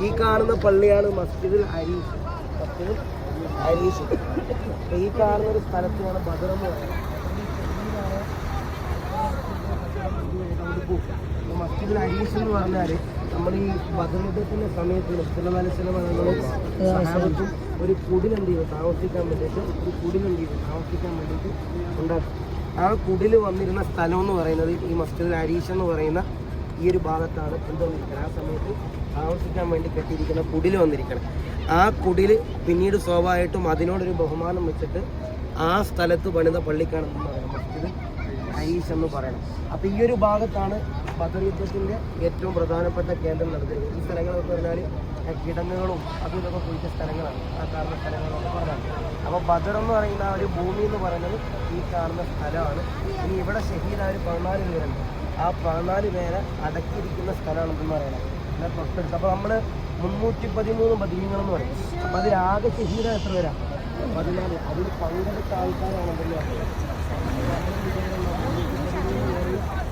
ഈ കാണുന്ന പള്ളിയാണ് മസ്ജിദുൽ അരീഷ്. മസ്ജിദുൽ അരീഷ്. ഈ കാണുന്ന ഒരു സ്ഥലത്താണ് ബദർ എന്ന് പറയുന്നത്. മസ്ജിദുൽ അരീഷ് എന്ന് പറഞ്ഞാൽ നമ്മൾ ഈ ബദർ യുദ്ധത്തിൻ്റെ സമയത്ത് സഹാബത്തും ഒരു കുടിലെന്ത് ചെയ്യും താമസിക്കാൻ വേണ്ടിയിട്ട് ഉണ്ടാക്കും. ആ കുടിൽ വന്നിരുന്ന സ്ഥലം എന്ന് പറയുന്നത് ഈ മസ്ജിദുൽ അരീഷ് എന്ന് പറയുന്ന ഈ ഒരു ഭാഗത്താണ് കൊണ്ടുവന്നിരിക്കുന്നത്. ആ സമയത്ത് താമസിക്കാൻ വേണ്ടി കെട്ടിയിരിക്കുന്ന കുടിൽ വന്നിരിക്കണം. ആ കുടിൽ പിന്നീട് സ്വാഭാവികമായിട്ടും അതിനോടൊരു ബഹുമാനം വെച്ചിട്ട് ആ സ്ഥലത്ത് പണിത പള്ളിക്കാണെന്ന് പറയണം, മസ്ജിദ് അരീഷ് എന്ന് പറയണം. അപ്പോൾ ഈ ഒരു ഭാഗത്താണ് ബദർ യുദ്ധത്തിൻ്റെ ഏറ്റവും പ്രധാനപ്പെട്ട കേന്ദ്രം നടന്നിരുന്നത്. ഈ സ്ഥലങ്ങളൊക്കെ പറഞ്ഞാൽ കിടങ്ങുകളും അതും ഇതൊക്കെ കുഴിച്ച സ്ഥലങ്ങളാണ്, ആ കാണുന്ന സ്ഥലങ്ങളൊക്കെ പറഞ്ഞാൽ. അപ്പോൾ ബദർ എന്ന് പറയുന്ന ആ ഒരു ഭൂമി എന്ന് പറയുന്നത് ഈ കാണുന്ന സ്ഥലമാണ്. ഇനി ഇവിടെ ഷഹീദായ 14 പേരുണ്ട്. ആ 14 പേരെ അടക്കിയിരിക്കുന്ന സ്ഥലമാണെന്ന് പറയണം. എന്നാൽ തൊട്ടടുത്ത് അപ്പോൾ നമ്മൾ 313 ബദരീങ്ങളെന്ന് പറയും. അപ്പോൾ അതിലാകെ ഷഹീദ എത്ര പേരാണ്? 14. അതിൽ പങ്കെടുത്ത ആൾക്കാരാണെന്നല്ലേ